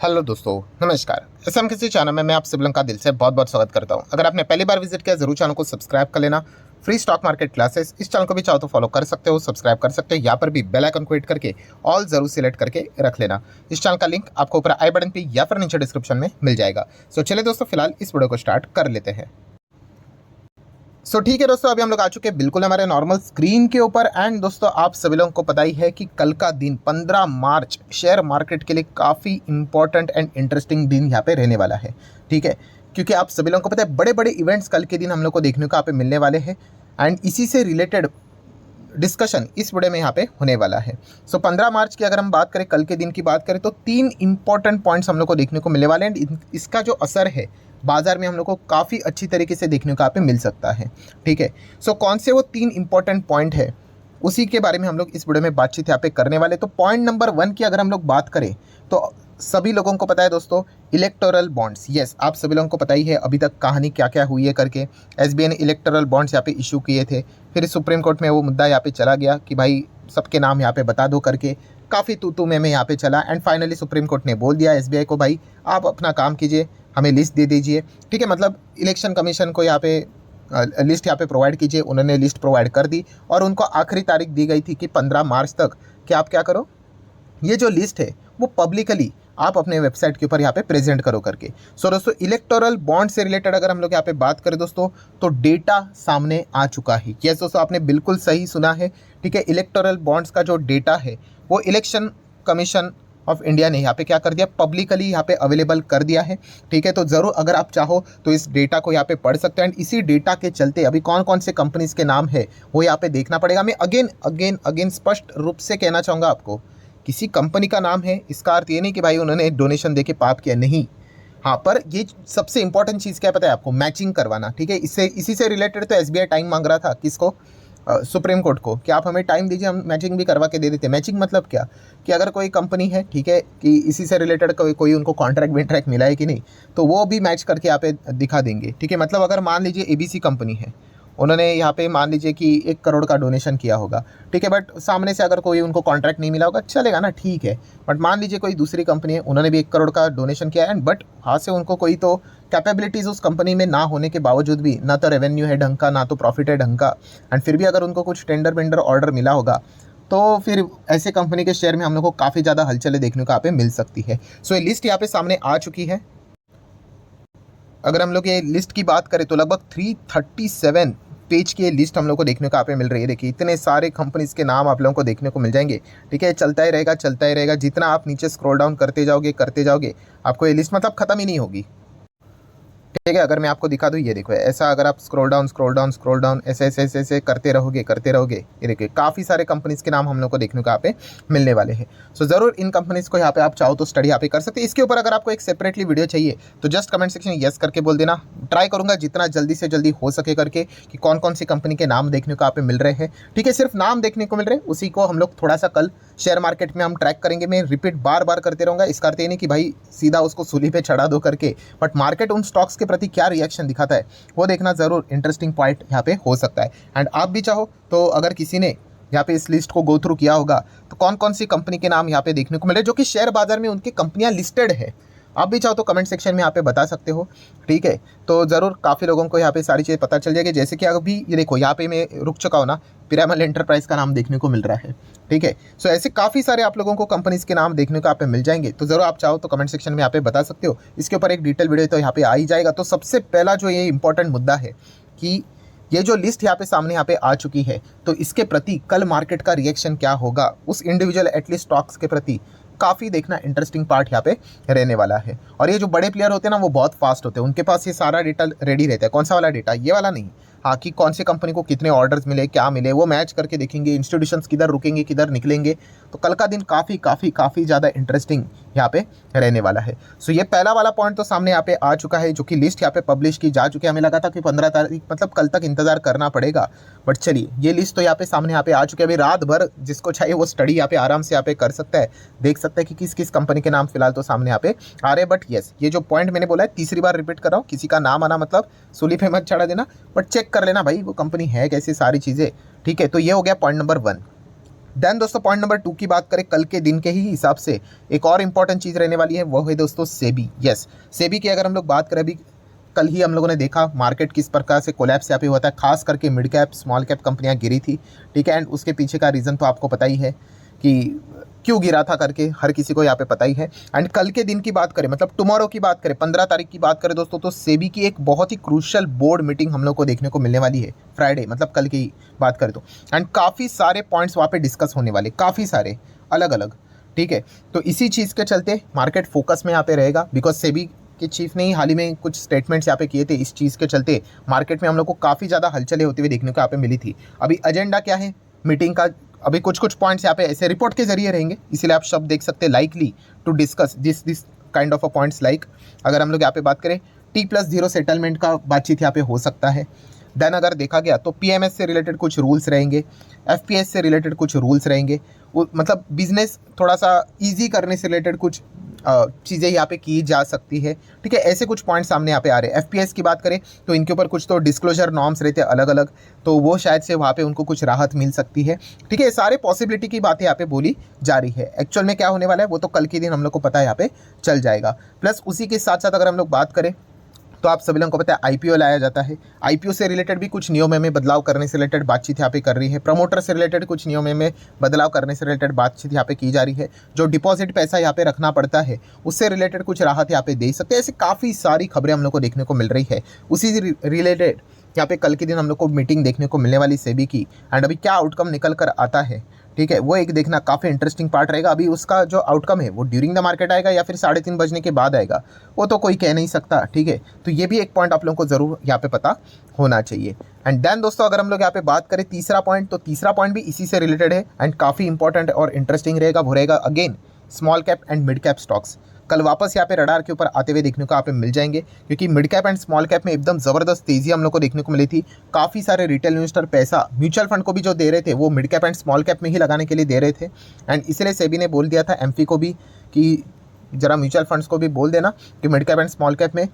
Hello दोस्तों, नमस्कार। SM किसी चैनल में मैं आप सभी लोगों का दिल से बहुत बहुत स्वागत करता हूं। अगर आपने पहली बार विजिट किया जरूर चैनल को सब्सक्राइब कर लेना। फ्री स्टॉक मार्केट क्लासेस इस चैनल को भी चाहो तो फॉलो कर सकते हो, सब्सक्राइब कर सकते हो। यहाँ पर भी बेल आइकन को हिट करके ऑल जरूर सिलेक्ट करके रख लेना। इस चैनल का लिंक आपको ऊपर आई बटन पे या फिर नीचे डिस्क्रिप्शन में मिल जाएगा। सो चलिए दोस्तों, फिलहाल इस वीडियो को स्टार्ट कर लेते हैं। ठीक है दोस्तों, अभी हम लोग आ चुके हैं बिल्कुल हमारे नॉर्मल स्क्रीन के ऊपर। एंड दोस्तों, आप सभी लोगों को पता ही है कि कल का दिन 15 मार्च शेयर मार्केट के लिए काफ़ी इंपॉर्टेंट एंड इंटरेस्टिंग दिन यहाँ पे रहने वाला है। ठीक है, क्योंकि आप सभी लोगों को पता है बड़े बड़े इवेंट्स कल के दिन हम लोग को देखने को यहाँ पे मिलने वाले हैं। एंड इसी से रिलेटेड डिस्कशन इस वीडियो में यहाँ पे होने वाला है। 15 मार्च की अगर हम बात करें, कल के दिन की बात करें, तो 3 इंपॉर्टेंट पॉइंट्स हम लोग को देखने को मिलने वाले हैं। एंड इसका जो असर है बाजार में हम लोग को काफ़ी अच्छी तरीके से देखने को यहाँ पे मिल सकता है। ठीक है, कौन से वो 3 इंपॉर्टेंट पॉइंट है उसी के बारे में हम लोग इस वीडियो में बातचीत यहाँ पे करने वाले। तो पॉइंट नंबर 1 की अगर हम लोग बात करें तो सभी लोगों को पता है दोस्तों, इलेक्टोरल बॉन्ड्स। यस, आप सभी लोगों को पता ही है अभी तक कहानी क्या क्या हुई है करके। एसबीआई ने इलेक्टोरल बॉन्ड्स यहाँ पे इशू किए थे, फिर सुप्रीम कोर्ट में वो मुद्दा यहाँ पे चला गया कि भाई सबके नाम यहाँ पे बता दो करके। काफ़ी तू में यहाँ पे चला। एंड फाइनली सुप्रीम कोर्ट ने बोल दिया एसबीआई को, भाई आप अपना काम कीजिए, हमें लिस्ट दे दीजिए। ठीक है, मतलब इलेक्शन कमीशन को यहाँ पे लिस्ट यहाँ पे प्रोवाइड कीजिए। उन्होंने लिस्ट प्रोवाइड कर दी और उनको आखिरी तारीख दी गई थी कि 15 मार्च तक कि आप क्या करो, ये जो लिस्ट है वो पब्लिकली आप अपने वेबसाइट के ऊपर यहाँ पे प्रेजेंट करो करके। दोस्तों, इलेक्टोरल बॉन्ड से रिलेटेड अगर हम लोग यहाँ पे बात करें दोस्तों, तो डेटा सामने आ चुका है। यस दोस्तों, आपने बिल्कुल सही सुना है। ठीक है, इलेक्टोरल बॉन्ड्स का जो डेटा है वो इलेक्शन कमीशन ऑफ इंडिया ने यहाँ पे क्या कर दिया, पब्लिकली यहाँ पे अवेलेबल कर दिया है। ठीक है, तो ज़रूर अगर आप चाहो तो इस डेटा को यहाँ पे पढ़ सकते हैं। एंड इसी डेटा के चलते अभी कौन कौन से कंपनीज के नाम है वो यहाँ पे देखना पड़ेगा। मैं अगेन स्पष्ट रूप से कहना चाहूँगा आपको, किसी कंपनी का नाम है इसका अर्थ ये नहीं कि भाई उन्होंने डोनेशन देके पाप किया, नहीं। हाँ, पर ये सबसे इंपॉर्टेंट चीज़ क्या पता है आपको, मैचिंग करवाना। ठीक है, इसी से रिलेटेड तो एसबीआई टाइम मांग रहा था किसको, सुप्रीम कोर्ट को, कि आप हमें टाइम दीजिए, हम मैचिंग भी करवा के दे देते। मैचिंग मतलब क्या, कि अगर कोई कंपनी है, ठीक है, कि इसी से रिलेटेड कोई उनको कॉन्ट्रैक्ट विंट्रैक्ट मिला है कि नहीं, तो वो भी मैच करके यहाँ पे दिखा देंगे। ठीक है, मतलब अगर मान लीजिए एबीसी कंपनी है, उन्होंने यहाँ पे मान लीजिए कि 1 करोड़ का डोनेशन किया होगा। ठीक है, बट सामने से अगर कोई उनको कॉन्ट्रैक्ट नहीं मिला होगा, चलेगा ना, ठीक है। बट मान लीजिए कोई दूसरी कंपनी है, उन्होंने भी 1 करोड़ का डोनेशन किया है, बट वहाँ से उनको कोई तो कैपेबिलिटीज़ उस कंपनी में ना होने के बावजूद भी, ना तो रेवेन्यू है ढंग का, ना तो प्रॉफिट है ढंग का, एंड फिर भी अगर उनको कुछ टेंडर वेंडर ऑर्डर मिला होगा, तो फिर ऐसे कंपनी के शेयर में हम लोग को काफ़ी ज़्यादा हलचलें देखने को यहाँ पे मिल सकती है। ये लिस्ट यहाँ पे सामने आ चुकी है। अगर हम लोग ये लिस्ट की बात करें तो लगभग 337 पेज की लिस्ट हम लोग को देखने को यहाँ पे मिल रही है। देखिए, इतने सारे कंपनीज के नाम आप लोगों को देखने को मिल जाएंगे। ठीक है, चलता ही रहेगा। जितना आप नीचे स्क्रॉल डाउन करते जाओगे आपको ये लिस्ट मतलब खत्म ही नहीं होगी। ठीक है, अगर मैं आपको दिखा दूँ, ये देखो, ऐसा अगर आप स्क्रॉल डाउन ऐसे करते रहोगे, ये देखिए काफ़ी सारे कंपनीज के नाम हम लोग को देखने को यहाँ पे मिलने वाले हैं। ज़रूर इन कंपनीज को यहाँ पे आप चाहो तो स्टडी यहाँ पे कर सकते हैं। इसके ऊपर अगर आपको एक सेपरेटली वीडियो चाहिए तो जस्ट कमेंट सेक्शन में यस करके बोल देना। ट्राई करूँगा जितना जल्दी से जल्दी हो सके करके कि कौन कौन सी कंपनी के नाम देखने को यहाँ पे मिल रहे हैं। ठीक है, सिर्फ नाम देखने को मिल रहे हैं, उसी को हम लोग थोड़ा सा कल शेयर मार्केट में हम ट्रैक करेंगे। मैं रिपीट बार करते रहूँगा। इसका अर्थ ये नहीं कि भाई सीधा उसको सूली पे चढ़ा दो करके, बट मार्केट उन स्टॉक्स के प्रति क्या रिएक्शन दिखाता है वो देखना ज़रूर इंटरेस्टिंग पॉइंट यहाँ पे हो सकता है। एंड आप भी चाहो तो अगर किसी ने यहाँ पे इस लिस्ट को गो थ्रू किया होगा तो कौन कौन सी कंपनी के नाम यहाँ पे देखने को मिले जो कि शेयर बाजार में उनकी कंपनियां लिस्टेड है, आप भी चाहो तो कमेंट सेक्शन में यहाँ पे बता सकते हो। ठीक है, तो ज़रूर काफ़ी लोगों को यहाँ पे सारी चीज़ें पता चल जाएगी। जैसे कि अभी ये देखो, यहाँ पे मैं रुक चुका हूँ ना, पिरामल एंटरप्राइज का नाम देखने को मिल रहा है। ठीक है, ऐसे काफ़ी सारे आप लोगों को कंपनीज के नाम देखने को यहाँ पे मिल जाएंगे। तो ज़रूर आप चाहो तो कमेंट सेक्शन में यहाँ पे बता सकते हो। इसके ऊपर एक डिटेल वीडियो तो यहाँ पे आ ही जाएगा। तो सबसे पहला जो ये इंपॉर्टेंट मुद्दा है कि ये जो लिस्ट यहाँ पे सामने यहाँ पे आ चुकी है, तो इसके प्रति कल मार्केट का रिएक्शन क्या होगा उस इंडिविजुअल एटलीस्ट स्टॉक्स के प्रति काफ़ी देखना इंटरेस्टिंग पार्ट यहाँ पे रहने वाला है। और ये जो बड़े प्लेयर होते हैं ना, वो बहुत फास्ट होते हैं, उनके पास ये सारा डेटा रेडी रहता है। कौन सा वाला डेटा, ये वाला नहीं, हाँ, कि कौन सी कंपनी को कितने ऑर्डर्स मिले, क्या मिले, वो मैच करके देखेंगे। इंस्टीट्यूशंस किधर रुकेंगे, किधर निकलेंगे। तो कल का दिन काफ़ी ज़्यादा इंटरेस्टिंग यहाँ पे रहने वाला है। ये पहला वाला पॉइंट तो सामने यहाँ पे आ चुका है, जो कि लिस्ट यहाँ पे पब्लिश की जा चुकी है। हमें लगा था कि 15 तारीख मतलब कल तक इंतजार करना पड़ेगा, बट चलिए ये लिस्ट तो यहाँ पे सामने यहाँ पे आ चुकी है। अभी रात भर जिसको चाहिए वो स्टडी यहाँ पे आराम से यहाँ पे कर सकता है, देख सकता है कि किस किस कंपनी के नाम फिलहाल तो सामने यहाँ पे आ रहे हैं। बट यस, ये जो पॉइंट मैंने बोला है, तीसरी बार रिपीट कर रहा हूँ, किसी का नाम आना मतलब सूली पे मत चढ़ा देना, बट चेक कर लेना भाई वो कंपनी है कैसी, सारी चीज़ें। ठीक है, तो ये हो गया पॉइंट नंबर 1। देन दोस्तों पॉइंट नंबर 2 की बात करें कल के दिन के ही हिसाब से, एक और इंपॉर्टेंट चीज़ रहने वाली है वो है दोस्तों सेबी। यस, सेबी की अगर हम लोग बात करें, अभी कल ही हम लोगों ने देखा मार्केट किस प्रकार से कोलैप्स यहाँ पे हुआ था, खास करके मिड कैप स्मॉल कैप कंपनियां गिरी थी, ठीक है। एंड उसके पीछे का रीज़न तो आपको पता ही है कि क्यों गिरा था करके, हर किसी को यहाँ पे पता ही है। एंड कल के दिन की बात करें, मतलब टुमारो की बात करें, 15 तारीख की बात करें दोस्तों, तो सेबी की एक बहुत ही क्रूशियल बोर्ड मीटिंग हम लोग को देखने को मिलने वाली है फ्राइडे, मतलब कल की बात करें तो। एंड काफ़ी सारे पॉइंट्स वहाँ पे डिस्कस होने वाले, काफ़ी सारे अलग अलग, ठीक है। तो इसी चीज़ के चलते मार्केट फोकस में यहाँ पे रहेगा, बिकॉज सेबी के चीफ ने ही हाल ही में कुछ स्टेटमेंट्स यहाँ पे किए थे। इस चीज़ के चलते मार्केट में हम लोग को काफ़ी ज़्यादा हलचलें होते हुए देखने को यहाँ पे मिली थी। अभी एजेंडा क्या है मीटिंग का, अभी कुछ पॉइंट्स यहाँ पे ऐसे रिपोर्ट के जरिए रहेंगे, इसीलिए आप शब्द देख सकते हैं likely to discuss this kind of a points. Like अगर हम लोग यहाँ पे बात करें T+0 सेटलमेंट का बातचीत यहाँ पे हो सकता है। देन अगर देखा गया तो PMS से रिलेटेड कुछ रूल्स रहेंगे, FPS से रिलेटेड कुछ रूल्स रहेंगे, मतलब बिजनेस थोड़ा सा ईजी करने से रिलेटेड कुछ चीज़ें यहाँ पे की जा सकती है, ठीक है। ऐसे कुछ पॉइंट सामने यहाँ पे आ रहे हैं। FPS की बात करें तो इनके ऊपर कुछ तो डिस्क्लोजर नॉर्म्स रहते हैं अलग अलग, तो वो शायद से वहाँ पे उनको कुछ राहत मिल सकती है, ठीक है। सारे पॉसिबिलिटी की बातें यहाँ पे बोली जा रही है। एक्चुअल में क्या होने वाला है वो तो कल के दिन हम लोग को पता है, यहाँ पे चल जाएगा। प्लस उसी के साथ साथ अगर हम लोग बात करें तो आप सभी लोगों को पता है IPO लाया जाता है। IPO से रिलेटेड भी कुछ नियमों में बदलाव करने से रिलेटेड बातचीत यहाँ पे कर रही है। प्रमोटर से रिलेटेड कुछ नियमों में बदलाव करने से रिलेटेड बातचीत यहाँ पे की जा रही है। जो डिपॉजिट पैसा यहाँ पे रखना पड़ता है उससे रिलेटेड कुछ राहत यहाँ पे दे सकते हैं। ऐसी काफ़ी सारी खबरें हम लोग को देखने को मिल रही है। उसी से रिलेटेड यहाँ पे कल के दिन हम लोग को मीटिंग देखने को मिलने वाली सेबी की। एंड अभी क्या आउटकम निकल कर आता है, ठीक है, वो एक देखना काफ़ी इंटरेस्टिंग पार्ट रहेगा। अभी उसका जो आउटकम है वो ड्यूरिंग द मार्केट आएगा या फिर 3:30 बजने के बाद आएगा, वो तो कोई कह नहीं सकता, ठीक है। तो ये भी एक पॉइंट आप लोगों को ज़रूर यहाँ पे पता होना चाहिए। एंड देन दोस्तों अगर हम लोग यहाँ पे बात करें तीसरा पॉइंट, तो तीसरा पॉइंट भी इसी से रिलेटेड है एंड काफ़ी इंपॉर्टेंट और इंटरेस्टिंग रहेगा। वो रहेगा again small cap and mid cap stocks. कल वापस यहाँ पे रडार के ऊपर आते हुए देखने को यहाँ पे मिल जाएंगे, क्योंकि mid cap and small cap में एकदम ज़बरदस्त तेज़ी हम लोग को देखने को मिली थी। काफ़ी सारे रिटेल इन्वेस्टर पैसा म्यूचुअल फंड को भी जो दे रहे थे वो mid cap and small cap में ही लगाने के लिए दे रहे थे। एंड इसलिए सेबी ने बोल दिया था MP को भी कि ज़रा म्यूचुअल फंड्स को भी बोल देना कि mid cap and small cap में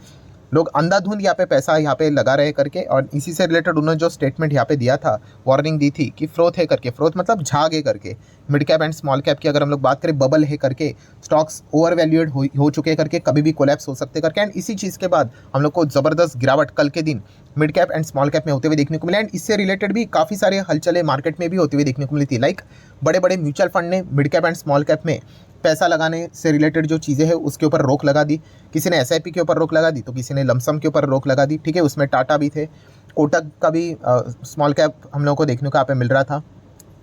लोग अंधाधुंध यहाँ पे पैसा यहाँ पे लगा रहे करके। और इसी से रिलेटेड उन्होंने जो स्टेटमेंट यहाँ पे दिया था, वार्निंग दी थी कि फ्रोथ है करके, फ्रोथ मतलब झाग है करके, mid cap and small cap की अगर हम लोग बात करें बबल है करके, स्टॉक्स ओवर वैल्यूएड हो चुके करके, कभी भी कोलैप्स हो सकते करके। एंड इसी चीज़ के बाद हम लोग को ज़बरदस्त गिरावट कल के दिन mid cap and small cap में होते हुए देखने को मिले। एंड इससे रिलेटेड भी काफ़ी सारे हलचलें मार्केट में भी होते हुए देखने को मिली थी। लाइक बड़े बड़े म्यूचुअल फंड ने mid cap and small cap में पैसा लगाने से रिलेटेड जो चीज़ें हैं उसके ऊपर रोक लगा दी। किसी ने SIP के ऊपर रोक लगा दी तो किसी ने लमसम के ऊपर रोक लगा दी, ठीक है। उसमें टाटा भी थे, कोटक का भी स्मॉल कैप हम लोगों को देखने को यहाँ पे मिल रहा था।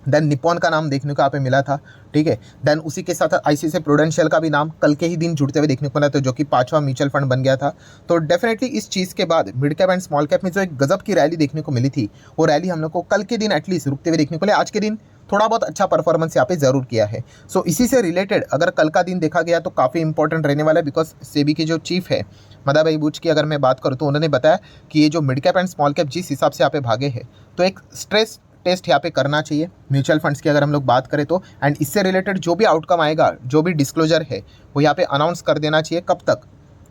देन निप्पॉन का नाम देखने को यहाँ पे मिला था, ठीक है। देन उसी के साथ ICICI प्रूडेंशियल का भी नाम कल के ही दिन जुड़ते हुए देखने को मिला था, जो कि 5वां म्यूचुअल फंड बन गया था। तो डेफिनेटली इस चीज़ के बाद mid cap and small cap में जो एक गजब की रैली देखने को मिली थी, वो रैली हम लोग को कल के दिन एटलीस्ट रुकते हुए देखने को मिले। आज के दिन थोड़ा बहुत अच्छा परफॉर्मेंस यहाँ पे ज़रूर किया है। सो इसी से रिलेटेड अगर कल का दिन देखा गया तो काफ़ी इंपॉर्टेंट रहने वाला है, बिकॉज सेबी की जो चीफ है मदा भाई बूच की अगर मैं बात करूँ तो उन्होंने बताया कि ये जो mid cap and small cap जिस हिसाब से यहाँ पे भागे हैं, तो एक स्ट्रेस टेस्ट यहाँ पे करना चाहिए म्यूचुअल फंड्स की अगर हम लोग बात करें तो। एंड इससे रिलेटेड जो भी आउटकम आएगा, जो भी डिस्क्लोजर है, वो यहाँ पे अनाउंस कर देना चाहिए। कब तक?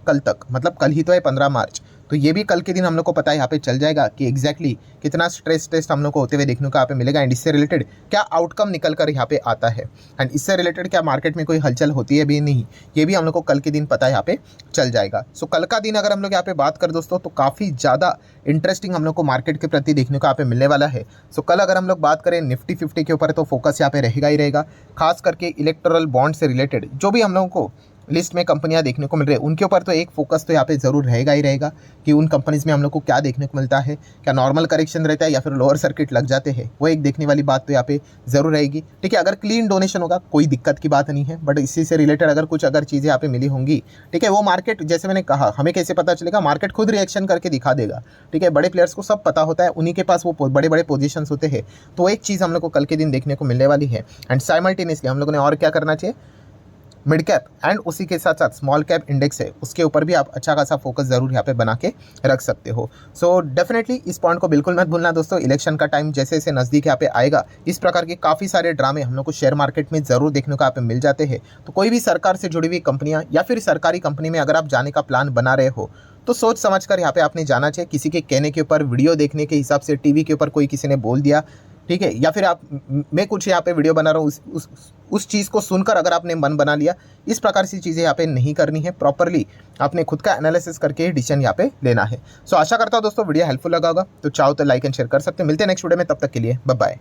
कल तक, मतलब कल ही तो है 15 मार्च। तो ये भी कल के दिन हम लोग को पता है यहाँ पे चल जाएगा कि एग्जैक्टली कितना स्ट्रेस टेस्ट हम लोग को होते हुए देखने को यहाँ पे मिलेगा। एंड इससे रिलेटेड क्या आउटकम निकल कर यहाँ पे आता है, एंड इससे रिलेटेड क्या मार्केट में कोई हलचल होती है भी नहीं, ये भी हम लोग को कल के दिन पता है यहाँ पे चल जाएगा। सो कल का दिन अगर हम लोग यहाँ पे बात कर दोस्तों तो काफ़ी ज़्यादा इंटरेस्टिंग हम लोग को मार्केट के प्रति देखने को यहाँ पे मिलने वाला है। सो कल अगर हम लोग बात करें निफ्टी 50 के ऊपर तो फोकस यहाँ पे रहेगा ही रहेगा, खास करके इलेक्टोरल बॉन्ड से रिलेटेड जो भी हम लोगों को लिस्ट में कंपनियां देखने को मिल रही है उनके ऊपर तो एक फोकस तो यहाँ पे ज़रूर रहेगा ही रहेगा कि उन कंपनीज़ में हम लोग को क्या देखने को मिलता है, क्या नॉर्मल करेक्शन रहता है या फिर लोअर सर्किट लग जाते हैं, वो एक देखने वाली बात तो यहाँ पे ज़रूर रहेगी, ठीक है। अगर क्लीन डोनेशन होगा कोई दिक्कत की बात नहीं है, बट इसी से रिलेटेड अगर कुछ चीज़ें यहाँ पे मिली होंगी, ठीक है, वो मार्केट जैसे मैंने कहा हमें कैसे पता चलेगा, मार्केट खुद रिएक्शन करके दिखा देगा, ठीक है। बड़े प्लेयर्स को सब पता होता है, उन्हीं के पास वो बड़े बड़े पोजीशन होते हैं। तो एक चीज़ हम लोग को कल के दिन देखने को मिलने वाली है। एंड साइमल्टेनियसली हम लोगों ने और क्या करना चाहिए, मिड कैप एंड उसी के साथ साथ स्मॉल कैप इंडेक्स है उसके ऊपर भी आप अच्छा खासा फोकस ज़रूर यहाँ पे बना के रख सकते हो। सो डेफिनेटली इस पॉइंट को बिल्कुल मत भूलना दोस्तों। इलेक्शन का टाइम जैसे जैसे नज़दीक यहाँ पे आएगा, इस प्रकार के काफ़ी सारे ड्रामे हम लोग को शेयर मार्केट में ज़रूर देखने को यहाँ पे मिल जाते हैं। तो कोई भी सरकार से जुड़ी हुई कंपनियाँ या फिर सरकारी कंपनी में अगर आप जाने का प्लान बना रहे हो तो सोच समझ कर यहाँ पे आपने जाना चाहिए। किसी के कहने के ऊपर, वीडियो देखने के हिसाब से, TV के ऊपर कोई किसी ने बोल दिया, ठीक है, या फिर आप मैं कुछ यहाँ पे वीडियो बना रहा हूँ उस चीज़ को सुनकर अगर आपने मन बना लिया, इस प्रकार की चीज़ें यहाँ पे नहीं करनी है। प्रॉपरली आपने खुद का एनालिसिस करके डिसीजन यहाँ पे लेना है। सो आशा करता हूँ दोस्तों वीडियो हेल्पफुल लगा होगा, तो चाहो तो लाइक एंड शेयर कर सकते हैं। मिलते हैं नेक्स्ट वीडियो में, तब तक के लिए बाय बाय।